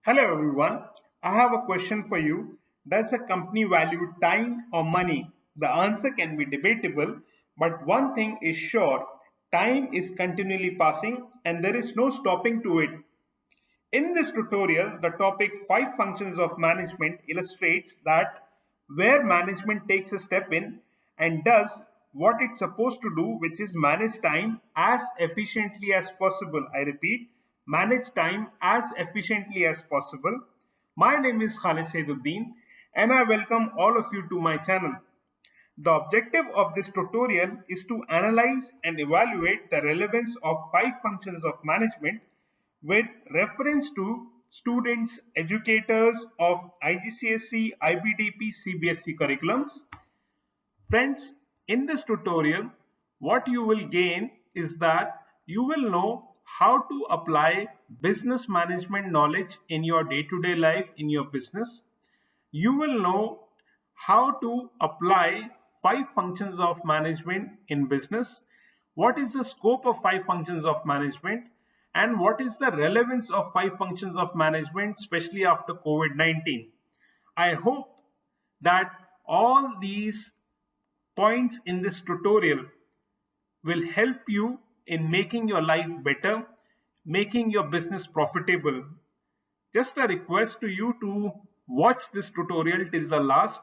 Hello everyone. I have a question for you. Does a company value time or money? The answer can be debatable, but one thing is sure, time is continually passing and there is no stopping to it. In this tutorial, the topic 5 functions of management illustrates that where management takes a step in and does what it's supposed to do, which is manage time as efficiently as possible. I repeat, manage time as efficiently as possible. My name is Khalid Syeed Uddin and I welcome all of you to my channel. The objective of this tutorial is to analyze and evaluate the relevance of 5 functions of management with reference to students, educators of IGCSE, IBDP, CBSE curriculums. Friends, in this tutorial, what you will gain is that you will know how to apply business management knowledge in your day-to-day life in your business. You will know how to apply 5 functions of management in business, what is the scope of 5 functions of management, and what is the relevance of 5 functions of management, especially after COVID-19. I hope that all these points in this tutorial will help you in making your life better, making your business profitable. Just a request to you to watch this tutorial till the last,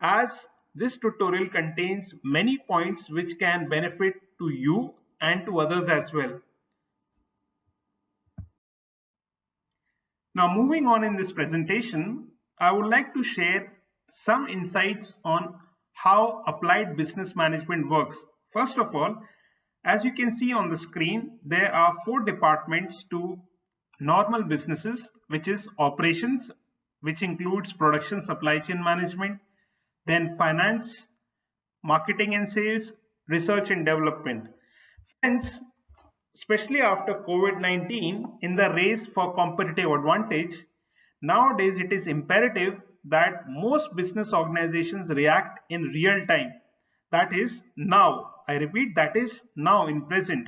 as this tutorial contains many points which can benefit to you and to others as well. Now, moving on in this presentation, I would like to share some insights on how applied business management works. First of all, as you can see on the screen, there are 4 departments to normal businesses, which is operations, which includes production, supply chain management, then finance, marketing and sales, research and development. Hence, especially after COVID-19, in the race for competitive advantage, nowadays it is imperative that most business organizations react in real time. That is now. I repeat, that is now in present.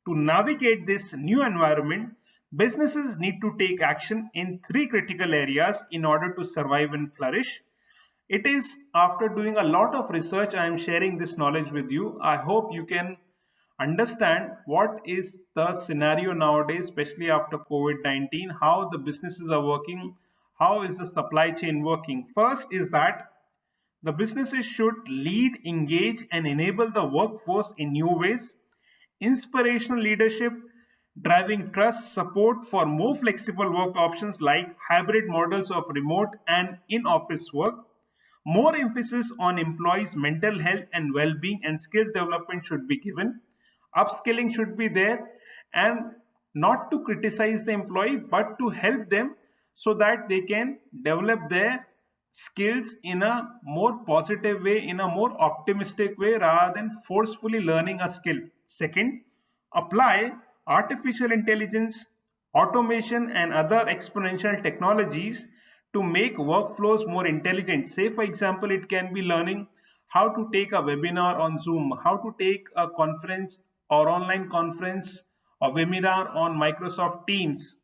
To navigate this new environment, businesses need to take action in 3 critical areas in order to survive and flourish. It is after doing a lot of research I am sharing this knowledge with you. I hope you can understand what is the scenario nowadays, especially after COVID-19, how the businesses are working, how is the supply chain working. First is that the businesses should lead, engage, and enable the workforce in new ways. Inspirational leadership, driving trust, support for more flexible work options like hybrid models of remote and in office work. More emphasis on employees' mental health and well being and skills development should be given. Upskilling should be there, and not to criticize the employee but to help them so that they can develop their skills in a more positive way, in a more optimistic way, rather than forcefully learning a skill. Second, apply artificial intelligence, automation, and other exponential technologies to make workflows more intelligent. Say, for example, it can be learning how to take a webinar on Zoom, how to take a conference or online conference or webinar on Microsoft Teams.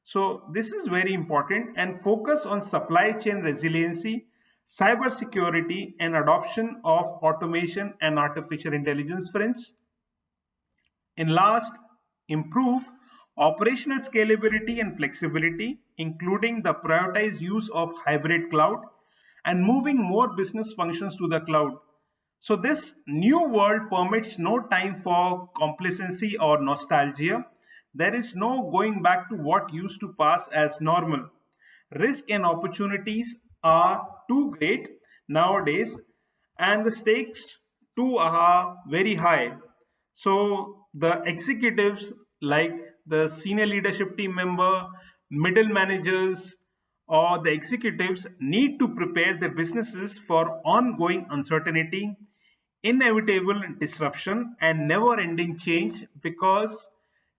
So this is very important, and focus on supply chain resiliency, cyber security, and adoption of automation and artificial intelligence, friends. In last, improve operational scalability and flexibility, including the prioritized use of hybrid cloud and moving more business functions to the cloud. So this new world permits no time for complacency or nostalgia. There is no going back to what used to pass as normal. Risk and opportunities are too great nowadays, and the stakes too are very high. So the executives, like the senior leadership team member, middle managers, or the executives, need to prepare their businesses for ongoing uncertainty, inevitable disruption, and never ending change, because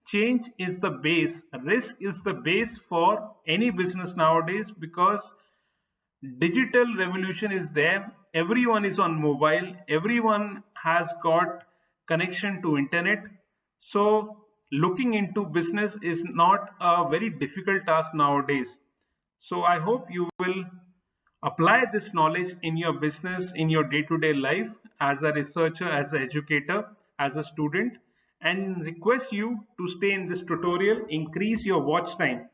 change is the base, risk is the base for any business nowadays, because digital revolution is there. Everyone is on mobile, everyone has got connection to internet. So looking into business is not a very difficult task nowadays. So I hope you will apply this knowledge in your business, in your day to day life, as a researcher, as an educator, as a student, and request you to stay in this tutorial, increase your watch time.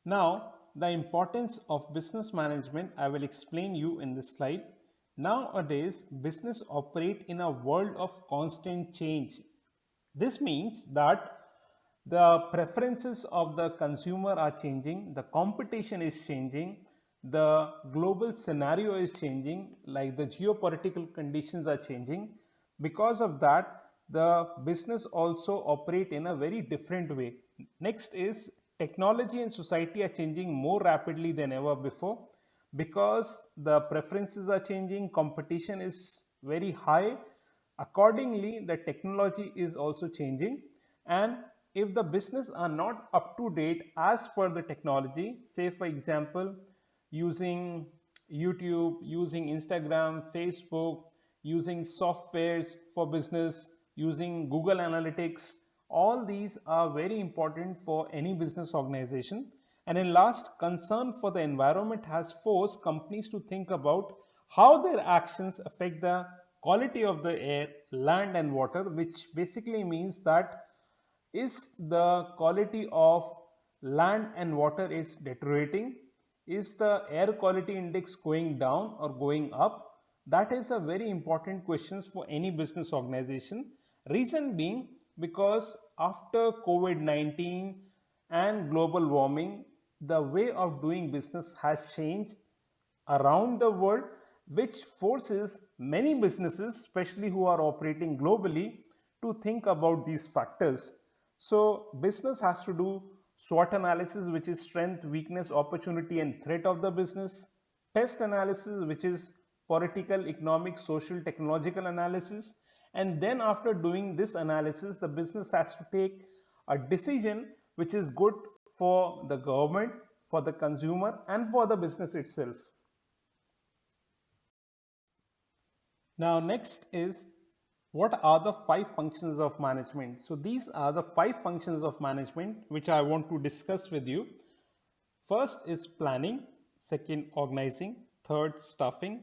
Now, the importance of business management I will explain you in this slide. Nowadays, business operate in a world of constant change. This means that the preferences of the consumer are changing, the competition is changing, the global scenario is changing, like the geopolitical conditions are changing. Because of that, the business also operate in a very different way. Next is technology and society are changing more rapidly than ever before. Because the preferences are changing, competition is very high. Accordingly, the technology is also changing, and if the business are not up to date as per the technology, say for example, using YouTube, using Instagram, Facebook, using softwares for business, using Google Analytics, all these are very important for any business organization. And in last, concern for the environment has forced companies to think about how their actions affect the quality of the air, land, and water, which basically means that is the quality of land and water is deteriorating, is the air quality index going down or going up. That is a very important question for any business organization. Reason being, because after COVID-19 and global warming, the way of doing business has changed around the world, which forces many businesses, especially who are operating globally, to think about these factors. So, business has to do SWOT analysis, which is strength, weakness, opportunity, and threat of the business, test analysis, which is political, economic, social, technological analysis, and then after doing this analysis, the business has to take a decision which is good for the government, for the consumer, and for the business itself. Now, next is what are the five functions of management? So, these are the five functions of management which I want to discuss with you. First is planning, second, organizing, third, staffing,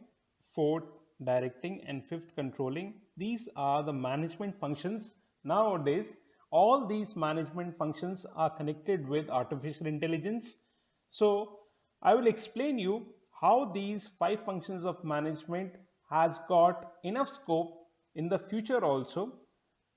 fourth, directing, and fifth, controlling. These are the management functions. Nowadays, all these management functions are connected with artificial intelligence. So, I will explain you how these five functions of management has got enough scope in the future also.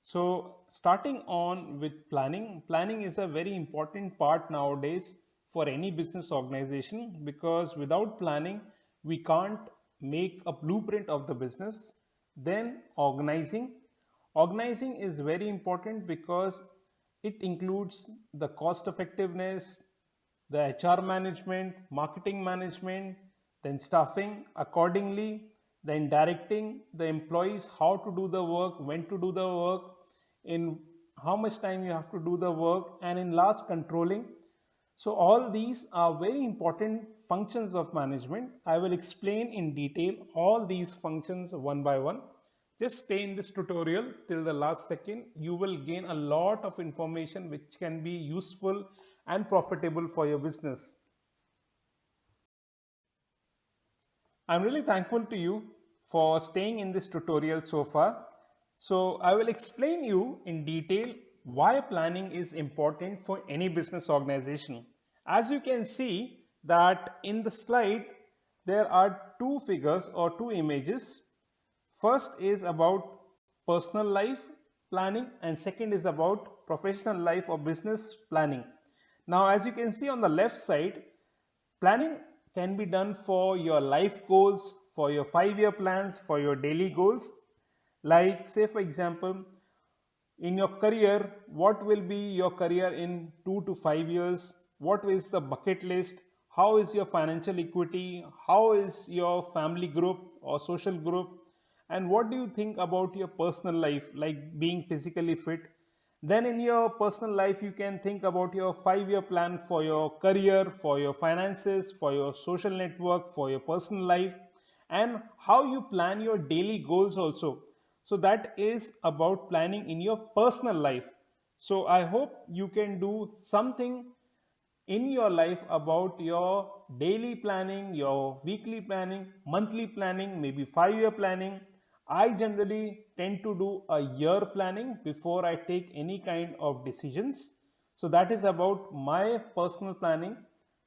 So, starting on with planning, planning is a very important part nowadays for any business organization, because without planning, we can't make a blueprint of the business. Then, organizing. Organizing is very important because it includes the cost effectiveness, the HR management, marketing management, then staffing accordingly, then directing the employees how to do the work, when to do the work, in how much time you have to do the work, and in last, controlling. So all these are very important functions of management. I will explain in detail all these functions one by one. Just stay in this tutorial till the last second. You will gain a lot of information which can be useful and profitable for your business. I'm really thankful to you for staying in this tutorial so far. So I will explain you in detail why planning is important for any business organization. As you can see that in the slide, there are two figures or two images. First is about personal life planning, and second is about professional life or business planning. Now, as you can see on the left side, planning can be done for your life goals, for your 5-year plans, for your daily goals. Like, say for example, in your career, what will be your career in 2 to 5 years? What is the bucket list? How is your financial equity? How is your family group or social group? And what do you think about your personal life, like being physically fit? Then in your personal life, you can think about your 5-year plan for your career, for your finances, for your social network, for your personal life, and how you plan your daily goals also. So that is about planning in your personal life. So I hope you can do something in your life about your daily planning, your weekly planning, monthly planning, maybe 5 year planning. I generally tend to do a year planning before I take any kind of decisions. So that is about my personal planning.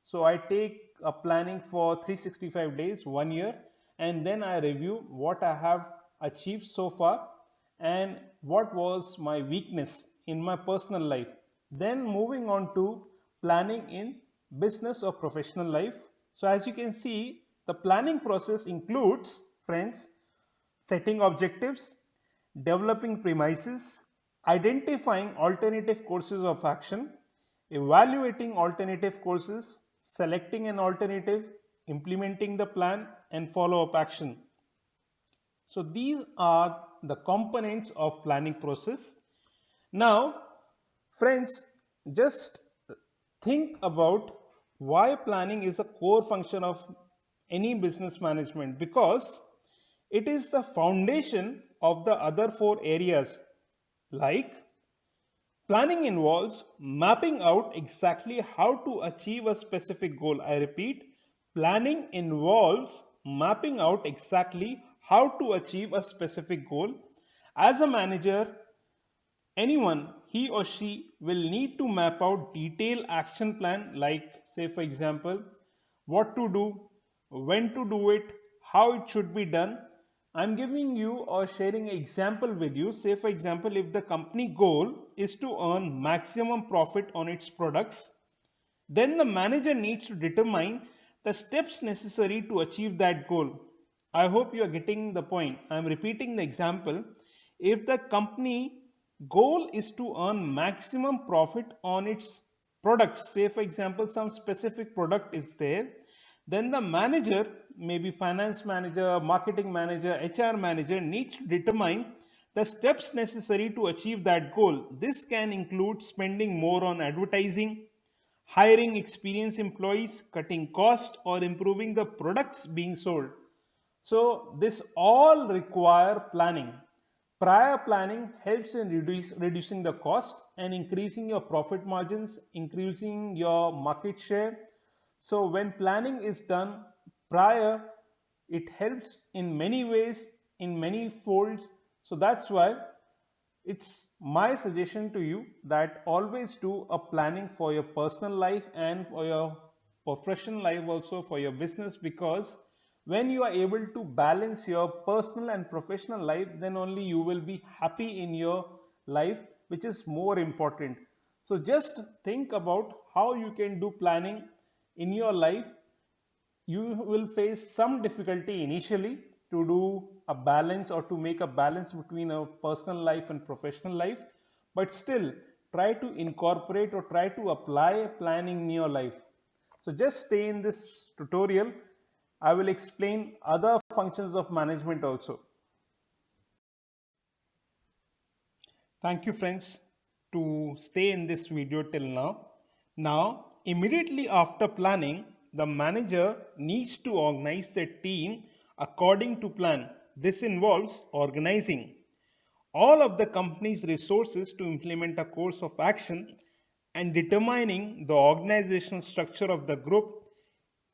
So I take a planning for 365 days, 1 year, and then I review what I have achieved so far and what was my weakness in my personal life. Then moving on to planning in business or professional life. So as you can see, the planning process includes, friends, setting objectives, developing premises, identifying alternative courses of action, evaluating alternative courses, selecting an alternative, implementing the plan, and follow up action. So these are the components of planning process. Now, friends, just think about why planning is a core function of any business management, because it is the foundation of the other four areas. Like, planning involves mapping out exactly how to achieve a specific goal. I repeat, planning involves mapping out exactly how to achieve a specific goal. As a manager, anyone, he or she will need to map out detailed action plan, like, say for example, what to do, when to do it, how it should be done. I'm giving you or sharing an example with you. Say for example, if the company goal is to earn maximum profit on its products, then the manager needs to determine the steps necessary to achieve that goal. I hope you are getting the point. I am repeating the example. If the company goal is to earn maximum profit on its products, say for example, some specific product is there, then the manager, maybe finance manager, marketing manager, HR manager, needs to determine the steps necessary to achieve that goal. This can include spending more on advertising, hiring experienced employees, cutting cost, or improving the products being sold. So this all require planning. Prior planning helps in reducing the cost and increasing your profit margins, increasing your market share. So when planning is done prior, it helps in many ways, in many folds. So that's why it's my suggestion to you that always do a planning for your personal life and for your professional life, also for your business, because when you are able to balance your personal and professional life, then only you will be happy in your life, which is more important. So just think about how you can do planning in your life. You will face some difficulty initially to do a balance or to make a balance between a personal life and professional life, but still try to incorporate or try to apply planning in your life. So just stay in this tutorial. I will explain other functions of management also. Thank you, friends, to stay in this video till now. Now, immediately after planning, the manager needs to organize the team according to plan. This involves organizing all of the company's resources to implement a course of action and determining the organizational structure of the group.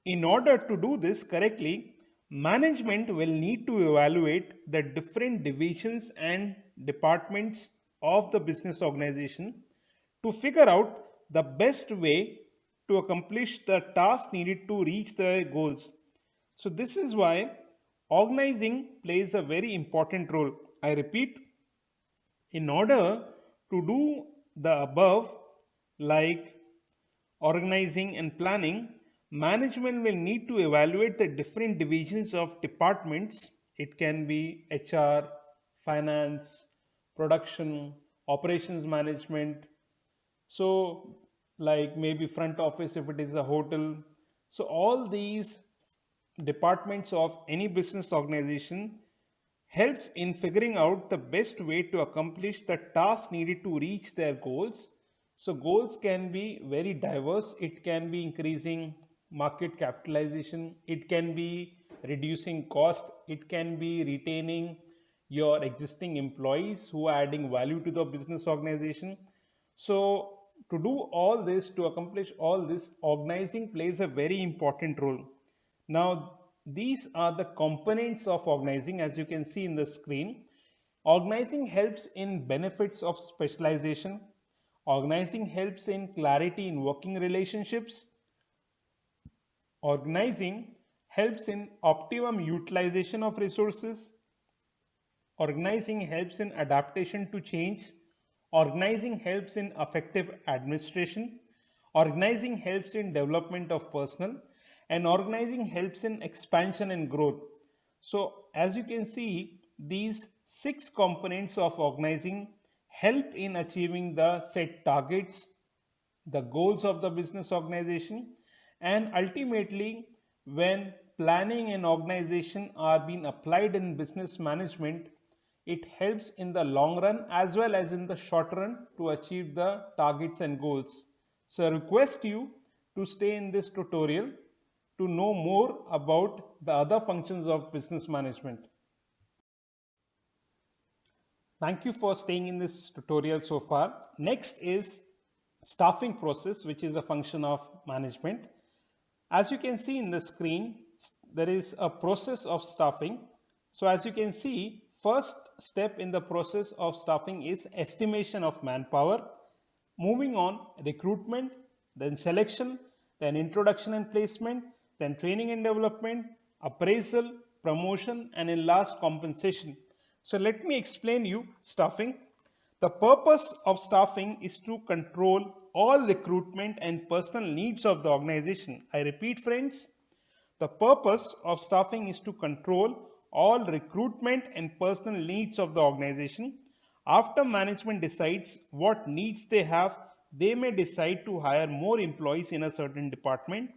In order to do this correctly, management will need to evaluate the different divisions and departments of the business organization to figure out the best way to accomplish the task needed to reach the goals. So, this is why organizing plays a very important role. I repeat, in order to do the above, like organizing and planning, management will need to evaluate the different divisions of departments. It can be HR, finance, production, operations management. So, like maybe front office if it is a hotel. So, all these departments of any business organization helps in figuring out the best way to accomplish the task needed to reach their goals. So, goals can be very diverse. It can be increasing market capitalization, it can be reducing cost, it can be retaining your existing employees who are adding value to the business organization. So to do all this, to accomplish all this, organizing plays a very important role. Now, these are the components of organizing as you can see in the screen. Organizing helps in benefits of specialization. Organizing helps in clarity in working relationships. Organizing helps in optimum utilization of resources. Organizing helps in adaptation to change. Organizing helps in effective administration. Organizing helps in development of personnel. And organizing helps in expansion and growth. So, as you can see, these 6 components of organizing help in achieving the set targets, the goals of the business organization, and ultimately when planning and organization are being applied in business management, it helps in the long run as well as in the short run to achieve the targets and goals. So I request you to stay in this tutorial to know more about the other functions of business management. Thank you for staying in this tutorial so far. Next is staffing process, which is a function of management. As you can see in the screen, there is a process of staffing. So as you can see, first step in the process of staffing is estimation of manpower. Moving on, recruitment, then selection, then introduction and placement, then training and development, appraisal, promotion, and in last compensation. So let me explain you staffing. The purpose of staffing is to control all recruitment and personal needs of the organization. I repeat, friends, the purpose of staffing is to control all recruitment and personal needs of the organization. After management decides what needs they have, they may decide to hire more employees in a certain department.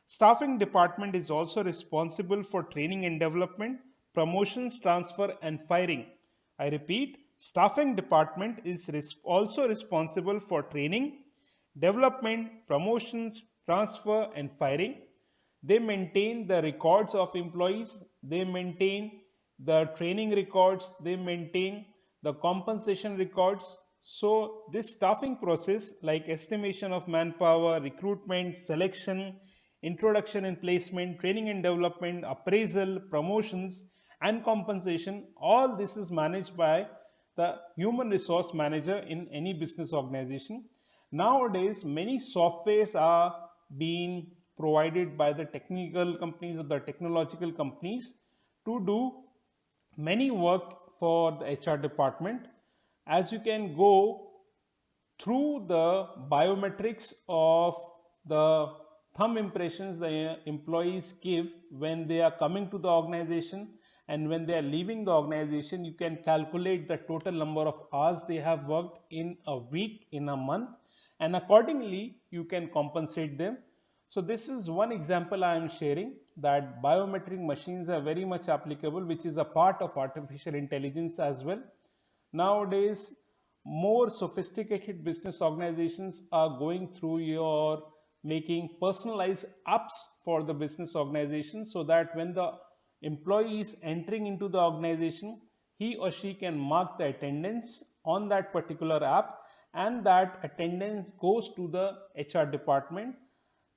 Staffing department is also responsible for training and development, promotions, transfer, and firing. I repeat, staffing department is also responsible for training, development, promotions, transfer, and firing. They maintain the records of employees, they maintain the training records, they maintain the compensation records. So this staffing process like estimation of manpower, recruitment, selection, introduction and placement, training and development, appraisal, promotions, and compensation, all this is managed by the human resource manager in any business organization. Nowadays, many softwares are being provided by the technical companies or the technological companies to do many work for the HR department. As you can go through the biometrics of the thumb impressions the employees give when they are coming to the organization and when they are leaving the organization, you can calculate the total number of hours they have worked in a week, in a month, and accordingly you can compensate them. So this is one example I am sharing, that biometric machines are very much applicable, which is a part of artificial intelligence as well. Nowadays, more sophisticated business organizations are going through your making personalized apps for the business organization, so that when the employee is entering into the organization, he or she can mark the attendance on that particular app, and that attendance goes to the HR department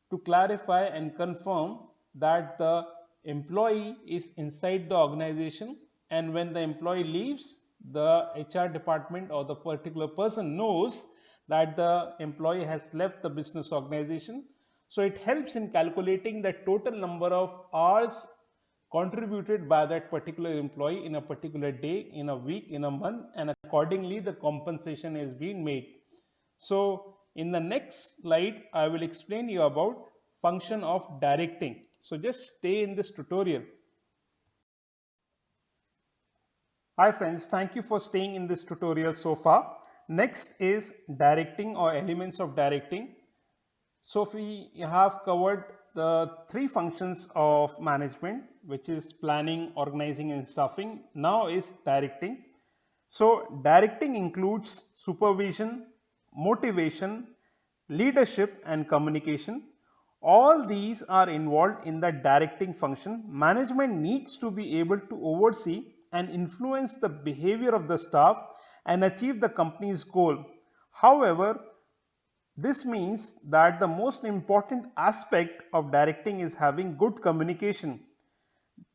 to clarify and confirm that the employee is inside the organization, and when the employee leaves, the HR department or the particular person knows that the employee has left the business organization. So it helps in calculating the total number of hours contributed by that particular employee in a particular day, in a week, in a month, and accordingly the compensation is being made. So in the next slide, I will explain you about function of directing. So just stay in this tutorial. Hi friends, thank you for staying in this tutorial so far. Next is directing or elements of directing. So we have covered the 3 functions of management, which is planning, organizing, and staffing. Now is directing. So directing includes supervision, motivation, leadership, and communication. All these are involved in the directing function. Management needs to be able to oversee and influence the behavior of the staff and achieve the company's goal. However, this means that the most important aspect of directing is having good communication.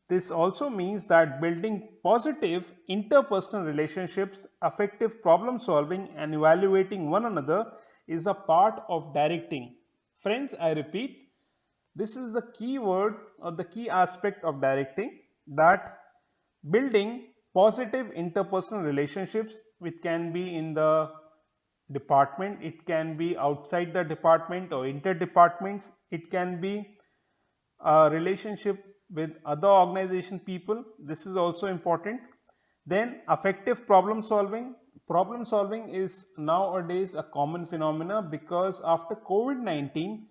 This also means that building positive interpersonal relationships, effective problem solving, and evaluating one another is a part of directing. Friends, I repeat, this is the key word or the key aspect of directing, that building positive interpersonal relationships, which can be in the department, it can be outside the department or inter departments, it can be a relationship with other organization people. This is also important. Then effective problem solving. Problem solving is nowadays a common phenomena because after COVID-19,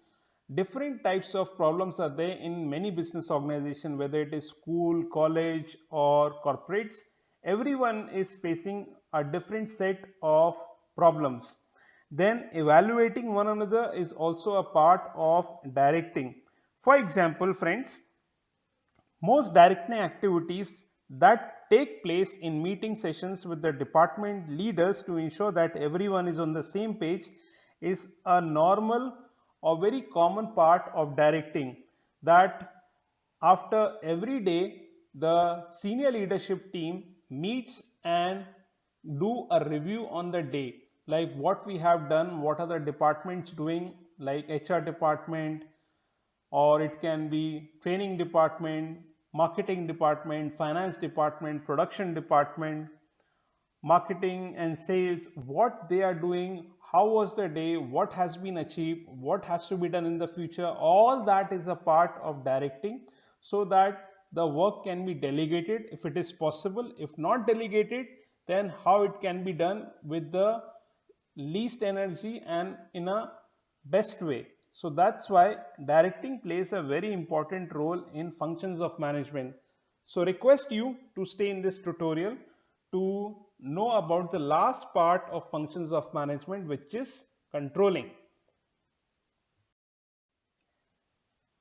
different types of problems are there in many business organizations, whether it is school, college, or corporates. Everyone is facing a different set of problems. Then evaluating one another is also a part of directing. For example, friends, most directing activities that take place in meeting sessions with the department leaders to ensure that everyone is on the same page is a normal or very common part of directing, that after every day the senior leadership team meets and do a review on the day, like what we have done, what are the departments doing, like HR department, or it can be training department, marketing department, finance department, production department, marketing and sales, what they are doing, how was the day, what has been achieved, what has to be done in the future. All that is a part of directing, so that the work can be delegated if it is possible. If not delegated, then how it can be done with the least energy and in a best way. So that's why directing plays a very important role in functions of management. So request you to stay in this tutorial to know about the last part of functions of management, which is controlling.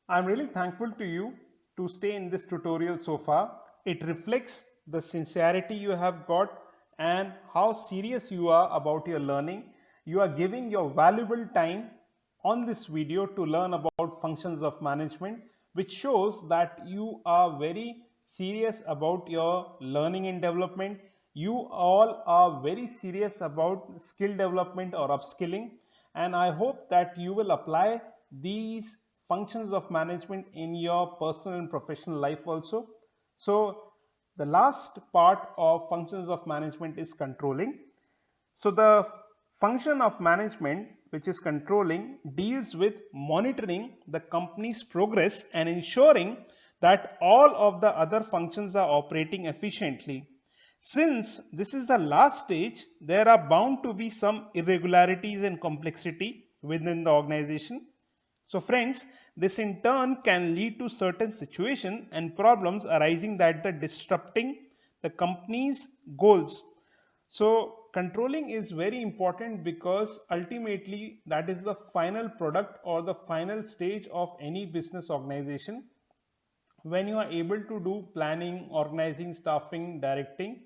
I'm really thankful to you to stay in this tutorial so far. It reflects the sincerity you have got and how serious you are about your learning. You are giving your valuable time on this video to learn about functions of management, which shows that you are very serious about your learning and development. You all are very serious about skill development or upskilling, and I hope that you will apply these functions of management in your personal and professional life also. So the last part of functions of management is controlling. So the function of management, which is controlling, deals with monitoring the company's progress and ensuring that all of the other functions are operating efficiently. Since this is the last stage, there are bound to be some irregularities and complexity within the organization. So friends, this in turn can lead to certain situations and problems arising that are disrupting the company's goals. So controlling is very important because ultimately that is the final product or the final stage of any business organization. When you are able to do planning, organizing, staffing, directing,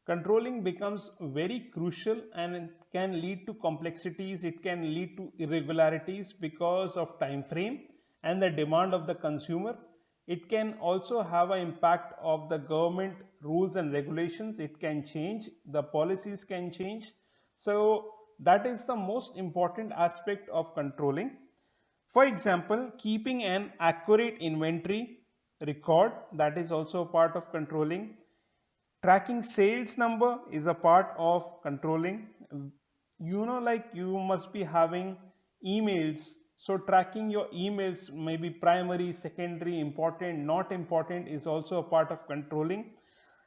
controlling becomes very crucial, and it can lead to complexities, it can lead to irregularities because of time frame and the demand of the consumer. It can also have an impact of the government rules and regulations. It can change, the policies can change. So that is the most important aspect of controlling. For example, keeping an accurate inventory record, that is also a part of controlling. Tracking sales number is a part of controlling. Like you must be having emails, so tracking your emails, maybe primary, secondary, important, not important, is also a part of controlling.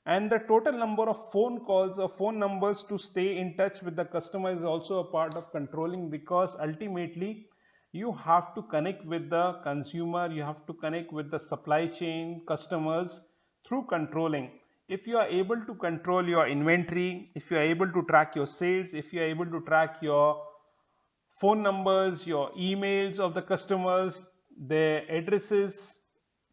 And the total number of phone calls or phone numbers to stay in touch with the customer is also a part of controlling, because ultimately you have to connect with the consumer, you have to connect with the supply chain, customers, through controlling. If you are able to control your inventory, if you are able to track your sales, if you are able to track your phone numbers, your emails of the customers, their addresses,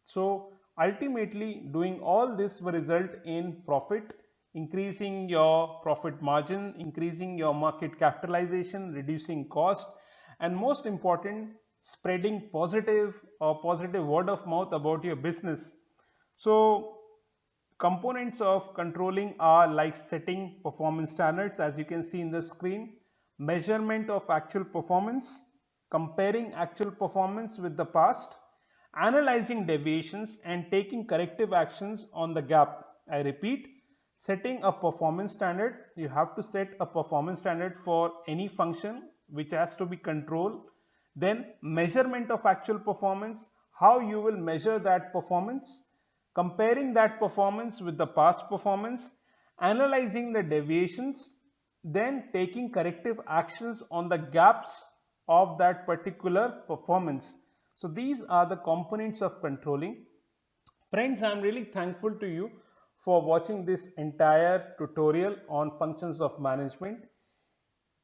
so ultimately doing all this will result in profit, increasing your profit margin, increasing your market capitalization, reducing cost, and most important, spreading positive word of mouth about your business. So components of controlling are like setting performance standards, as you can see in the screen, measurement of actual performance, comparing actual performance with the past, analyzing deviations, and taking corrective actions on the gap. I repeat, setting a performance standard. You have to set a performance standard for any function which has to be controlled. Then measurement of actual performance, how you will measure that performance, comparing that performance with the past performance, analyzing the deviations, then taking corrective actions on the gaps of that particular performance. So these are the components of controlling. Friends, I'm really thankful to you for watching this entire tutorial on functions of management.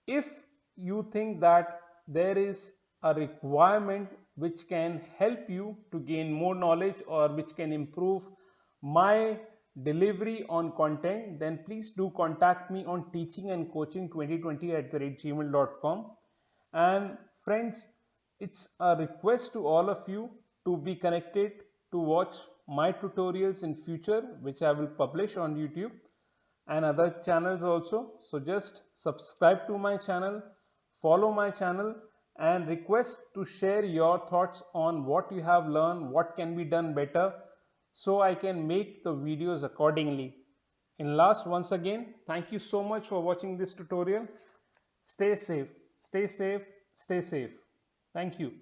If you think that there is a requirement which can help you to gain more knowledge or which can improve my delivery on content, then please do contact me on teachingandcoaching2020@gmail.com. And friends, it's a request to all of you to be connected to watch my tutorials in future, which I will publish on YouTube and other channels also. So just subscribe to my channel, follow my channel, and request to share your thoughts on what you have learned, what can be done better, so I can make the videos accordingly. In last, once again, thank you so much for watching this tutorial. Stay safe, stay safe, stay safe. Thank you.